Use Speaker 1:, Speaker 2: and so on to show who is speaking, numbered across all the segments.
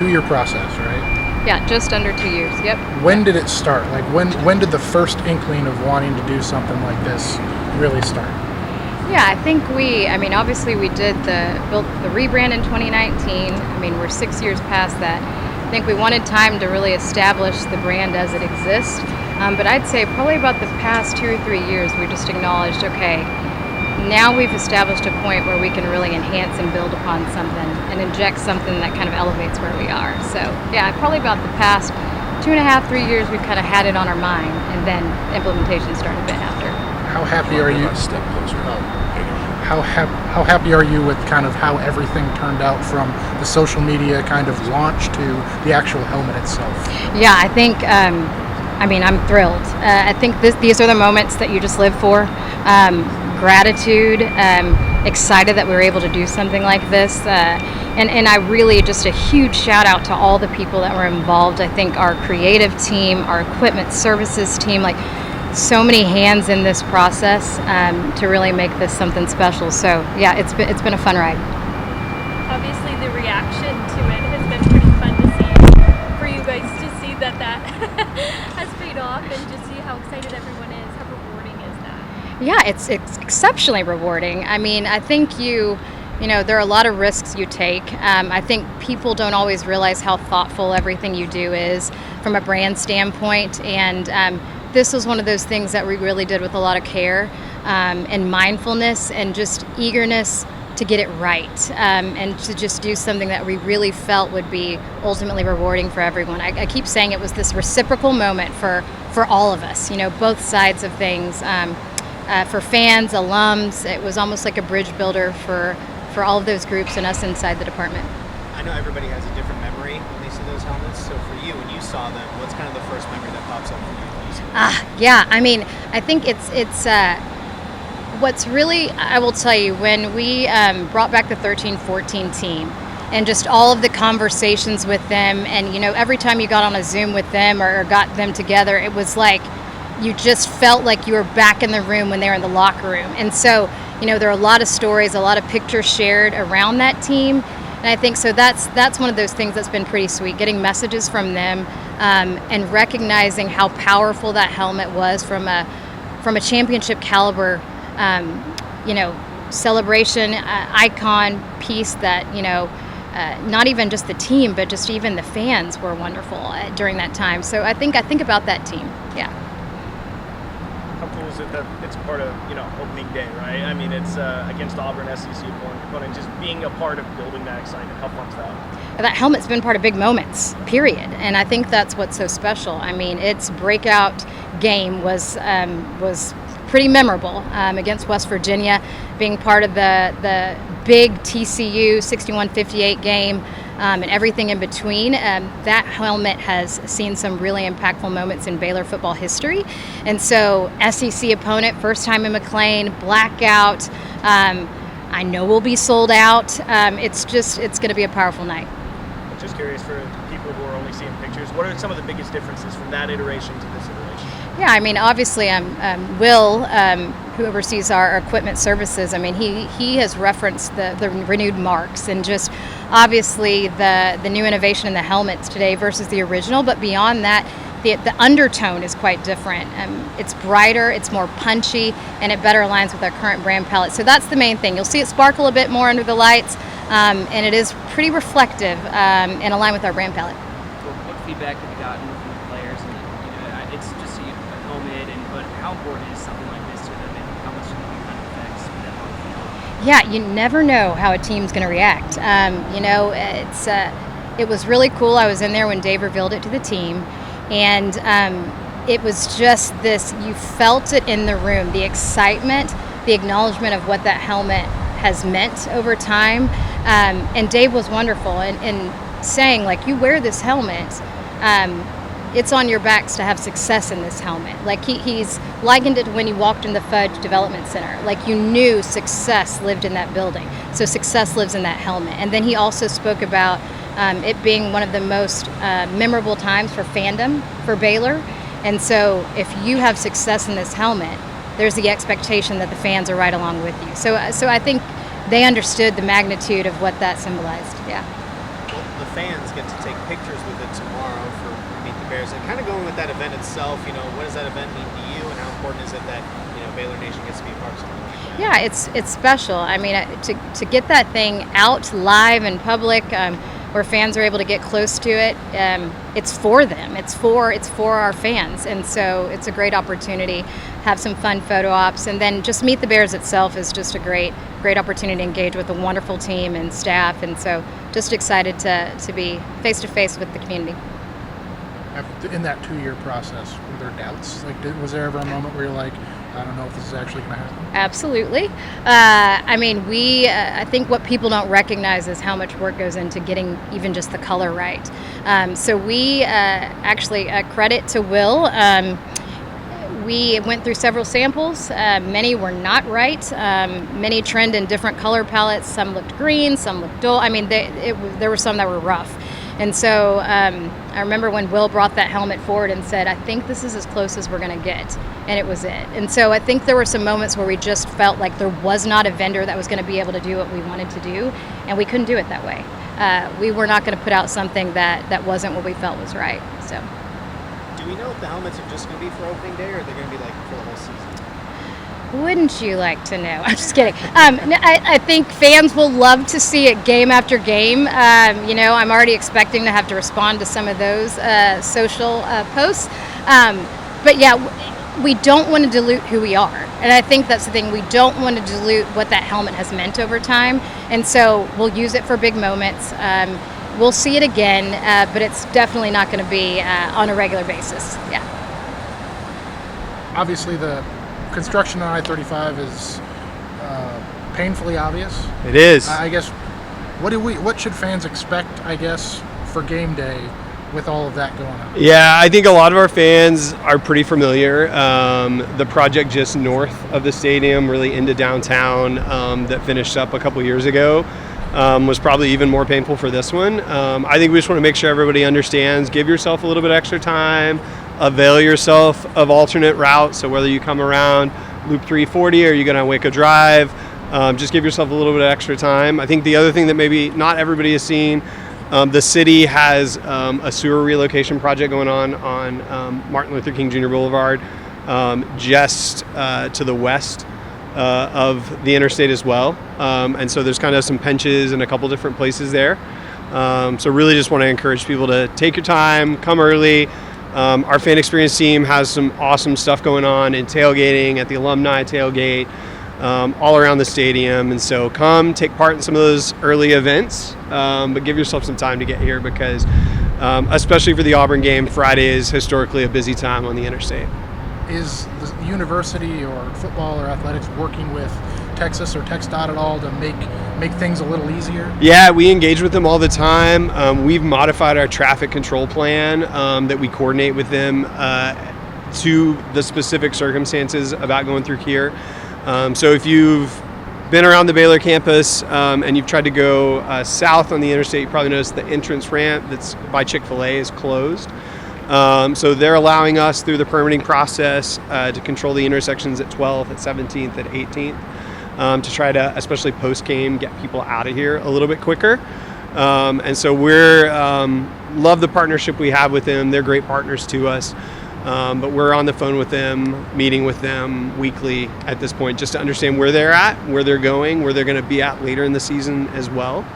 Speaker 1: 2-year process, right?
Speaker 2: Yeah, just under 2 years. Yep.
Speaker 1: When did it start? Like when did the first inkling of wanting to do something like this really start?
Speaker 2: Yeah, I think obviously we built the rebrand in 2019. We're 6 years past that. I think we wanted time to really establish the brand as it exists. But I'd say probably about the past 2 or 3 years, we just acknowledged, okay, now we've established a point where we can really enhance and build upon something and inject something that kind of elevates where we are. So yeah, probably about the past 2.5, 3 years, we've kind of had it on our mind, and then implementation started a bit after.
Speaker 1: How happy are you?
Speaker 3: Step closer.
Speaker 1: How happy are you with kind of how everything turned out from the social media kind of launch to the actual helmet itself?
Speaker 2: Yeah, I think, I'm thrilled. I think these are the moments that you just live for. Gratitude, excited that we were able to do something like this. And I really, just a huge shout out to all the people that were involved. I think our creative team, our equipment services team, so many hands in this process to really make this something special. So yeah, it's been a fun ride.
Speaker 4: Obviously the reaction to it has been pretty fun to see, for you guys to see that has paid off, and to see how excited everyone is. How rewarding is that?
Speaker 2: Yeah, it's exceptionally rewarding. I think there are a lot of risks you take. I think people don't always realize how thoughtful everything you do is from a brand standpoint, and this was one of those things that we really did with a lot of care and mindfulness and just eagerness to get it right, and to just do something that we really felt would be ultimately rewarding for everyone. I keep saying it was this reciprocal moment for all of us, both sides of things. For fans, alums, it was almost like a bridge builder for all of those groups and us inside the department.
Speaker 5: I know everybody has a different memory when they see those helmets, so for you, when you saw them, what's kind of the first memory that pops up for you when you see them?
Speaker 2: Yeah, I think it's what's really, I will tell you, when we brought back the 13-14 team and just all of the conversations with them, and every time you got on a Zoom with them or got them together, it was like you just felt like you were back in the room when they were in the locker room. And so there are a lot of stories, a lot of pictures shared around that team, and I think so that's one of those things that's been pretty sweet, getting messages from them, and recognizing how powerful that helmet was from a championship caliber celebration icon piece that not even just the team, but just even the fans were wonderful during that time. So I think about that team. Yeah.
Speaker 6: How cool is it that it's part of opening day, right? It's against Auburn, SEC opponent. Just being a part of building that excitement. How fun is that?
Speaker 2: That helmet's been part of big moments, period. And I think that's what's so special. Its breakout game was pretty memorable against West Virginia, being part of the big TCU 61-58 game, and everything in between. That helmet has seen some really impactful moments in Baylor football history. And so SEC opponent, first time in McLean, blackout. I know we'll be sold out. It's going to be a powerful night.
Speaker 6: Just curious, for people who are only seeing pictures, what are some of the biggest differences from that iteration to this iteration?
Speaker 2: Yeah, obviously, Will, who oversees our equipment services, he has referenced the renewed marks, and just obviously the new innovation in the helmets today versus the original. But beyond that, the undertone is quite different. It's brighter, it's more punchy, and it better aligns with our current brand palette. So that's the main thing. You'll see it sparkle a bit more under the lights, and it is pretty reflective and aligned with our brand palette.
Speaker 7: What feedback have you gotten from the players? And it's just a helmet, but how important is something like this to them, and how much it kind of affects them on the field?
Speaker 2: Yeah, you never know how a team's going to react. It was really cool. I was in there when Dave revealed it to the team, and it was just this, you felt it in the room, the excitement, the acknowledgement of what that helmet has meant over time. And Dave was wonderful in saying, you wear this helmet, it's on your backs to have success in this helmet. He's likened it to when you walked in the Fudge Development Center. You knew success lived in that building. So success lives in that helmet. And then he also spoke about it being one of the most memorable times for fandom for Baylor. And so if you have success in this helmet, there's the expectation that the fans are right along with you. So I think they understood the magnitude of what that symbolized. Yeah.
Speaker 5: Well, the fans get to take pictures with it tomorrow for Meet the Bears. And kind of going with that event itself, what does that event mean to you, and how important is it that Baylor Nation gets to be a part of something like that?
Speaker 2: Yeah, it's special. I mean, to get that thing out live in public, where fans are able to get close to it, it's for them. It's for our fans, and so it's a great opportunity. Have some fun photo ops, and then just Meet the Bears itself is just a great opportunity to engage with a wonderful team and staff, and so just excited to be face to face with the community.
Speaker 1: In that 2-year process, were there doubts? Was there ever a moment where you're like, I don't know if this is actually going to happen?
Speaker 2: Absolutely. I think what people don't recognize is how much work goes into getting even just the color right. So we actually, credit to Will, we went through several samples. Many were not right. Many trend in different color palettes. Some looked green, some looked dull. I mean, there were some that were rough. And so I remember when Will brought that helmet forward and said, I think this is as close as we're going to get. And it was it. And so I think there were some moments where we just felt like there was not a vendor that was going to be able to do what we wanted to do. And we couldn't do it that way. We were not going to put out something that wasn't what we felt was right. So.
Speaker 5: Do we know if the helmets are just going to be for opening day, or are they going to be for the whole season?
Speaker 2: Wouldn't you like to know? I'm just kidding. I think fans will love to see it game after game. I'm already expecting to have to respond to some of those social posts. But yeah, we don't want to dilute who we are. And I think that's the thing. We don't want to dilute what that helmet has meant over time. And so we'll use it for big moments. We'll see it again, but it's definitely not going to be on a regular basis. Yeah.
Speaker 1: Obviously, the construction on I-35 is painfully obvious.
Speaker 3: It is.
Speaker 1: I guess, what should fans expect, I guess, for game day with all of that going on?
Speaker 3: Yeah, I think a lot of our fans are pretty familiar. The project just north of the stadium, really into downtown, that finished up a couple years ago, was probably even more painful for this one. I think we just want to make sure everybody understands, give yourself a little bit extra time, avail yourself of alternate routes. So whether you come around Loop 340 or you're going to Waco Drive, just give yourself a little bit of extra time. I think the other thing that maybe not everybody has seen, the city has a sewer relocation project going on Martin Luther King Jr. Boulevard, just to the west of the interstate as well. And so there's kind of some benches in a couple different places there. So really just want to encourage people to take your time, come early. Our fan experience team has some awesome stuff going on in tailgating, at the alumni tailgate, all around the stadium. And so come take part in some of those early events, but give yourself some time to get here because, especially for the Auburn game, Friday is historically a busy time on the interstate.
Speaker 1: Is the university or football or athletics working with Texas or TxDOT at all to make things a little easier?
Speaker 3: Yeah, we engage with them all the time. We've modified our traffic control plan that we coordinate with them to the specific circumstances about going through here. So if you've been around the Baylor campus and you've tried to go south on the interstate, you probably noticed the entrance ramp that's by Chick-fil-A is closed. So they're allowing us through the permitting process to control the intersections at 12th, at 17th, at 18th, to try to, especially post-game, get people out of here a little bit quicker. And so we're love the partnership we have with them. They're great partners to us. But we're on the phone with them, meeting with them weekly at this point, just to understand where they're at, where they're going, where they're going to be at later in the season as well.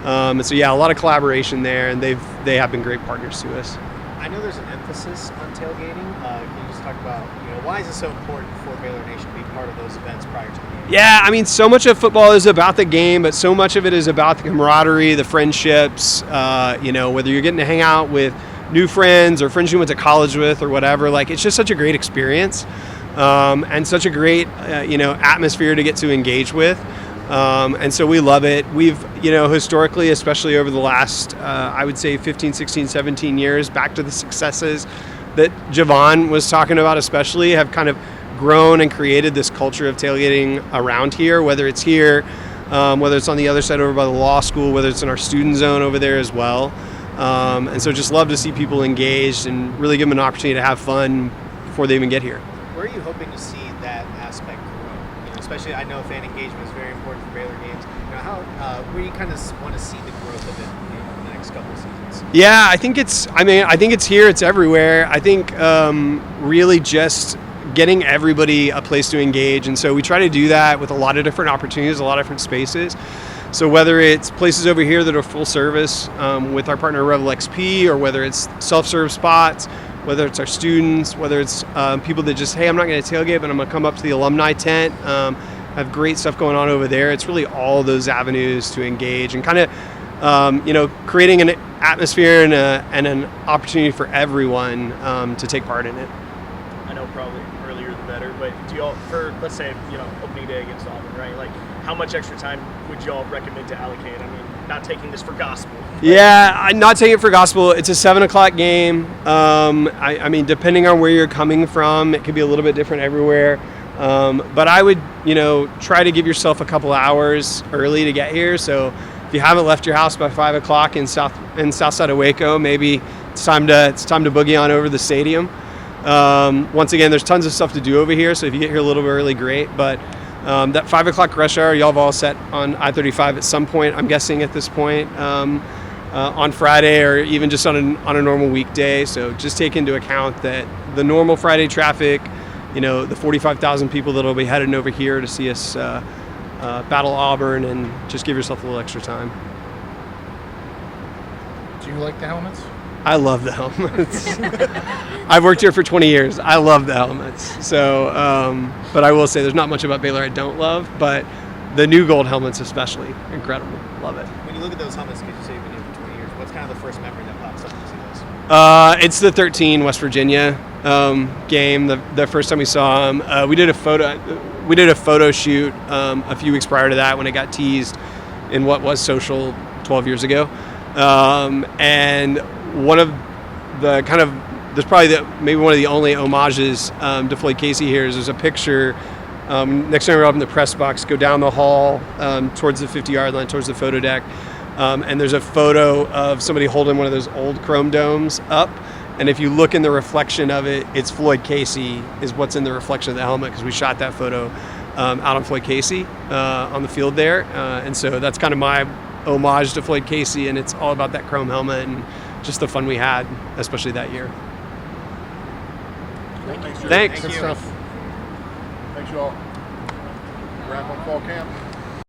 Speaker 3: And so, yeah, a lot of collaboration there, and they have been great partners to us.
Speaker 5: I know there's an emphasis on tailgating. Can you just talk about, why is it so important for Baylor Nation to be part of those events prior to the game?
Speaker 3: Yeah, I mean, so much of football is about the game, but so much of it is about the camaraderie, the friendships, whether you're getting to hang out with new friends or friends you went to college with or whatever. Like, it's just such a great experience and such a great, atmosphere to get to engage with. And so we love it. We've, historically, especially over the last, I would say 15, 16, 17 years, back to the successes that Jovan was talking about especially, have kind of grown and created this culture of tailgating around here, whether it's here, whether it's on the other side over by the law school, whether it's in our student zone over there as well. And so just love to see people engaged and really give them an opportunity to have fun before they even get here.
Speaker 5: Where are you hoping to see that aspect grow? Especially, I know fan engagement is very important for Baylor games. Where you kind of want to see the growth of it in the next couple of seasons? helmets?
Speaker 3: Yeah, I think it's here, it's everywhere. I think really just getting everybody a place to engage. And so we try to do that with a lot of different opportunities, a lot of different spaces. So whether it's places over here that are full service with our partner Revel XP, or whether it's self-serve spots, whether it's our students, whether it's people that just, hey, I'm not going to tailgate, but I'm going to come up to the alumni tent. Have great stuff going on over there. It's really all those avenues to engage and kind of, creating an atmosphere and an opportunity for everyone to take part in it.
Speaker 6: I know probably earlier the better, but do y'all, for let's say, opening day against Auburn, right? Like, how much extra time would y'all recommend to allocate? I mean, not taking this for gospel.
Speaker 3: Yeah, I'm not taking it for gospel. It's a 7:00 game. I mean, depending on where you're coming from, it could be a little bit different everywhere. But I would, try to give yourself a couple hours early to get here. So if you haven't left your house by 5:00 in south side of Waco, maybe it's time to boogie on over to the stadium. Once again, there's tons of stuff to do over here. So if you get here a little bit early, great. But that 5:00 rush hour, y'all have all set on I-35 at some point, I'm guessing at this point, on Friday or even just on a normal weekday. So just take into account that the normal Friday traffic, the 45,000 people that'll be heading over here to see us battle Auburn, and just give yourself a little extra time.
Speaker 1: Do you like the helmets?
Speaker 3: I love the helmets. I've worked here for 20 years. I love the helmets. So, but I will say there's not much about Baylor I don't love, but the new gold helmets especially, incredible. Love it.
Speaker 5: When you look at those helmets, because you say you've been here for 20 years, what's kind of the first memory that pops up when you see those?
Speaker 3: It's the 13 West Virginia game. The first time we saw them, we did a photo shoot a few weeks prior to that when it got teased in what was Social 12 years ago, and one of the kind of, there's probably maybe one of the only homages to Floyd Casey here is there's a picture next time we're up in the press box, go down the hall towards the 50-yard line, towards the photo deck, and there's a photo of somebody holding one of those old chrome domes up, and if you look in the reflection of it, it's Floyd Casey is what's in the reflection of the helmet, because we shot that photo out on Floyd Casey on the field there, and so that's kind of my homage to Floyd Casey, and it's all about that chrome helmet and just the fun we had, especially that year.
Speaker 8: Thanks.
Speaker 3: Thanks.
Speaker 1: Good stuff.
Speaker 8: Thanks, y'all. Wrap on fall camp.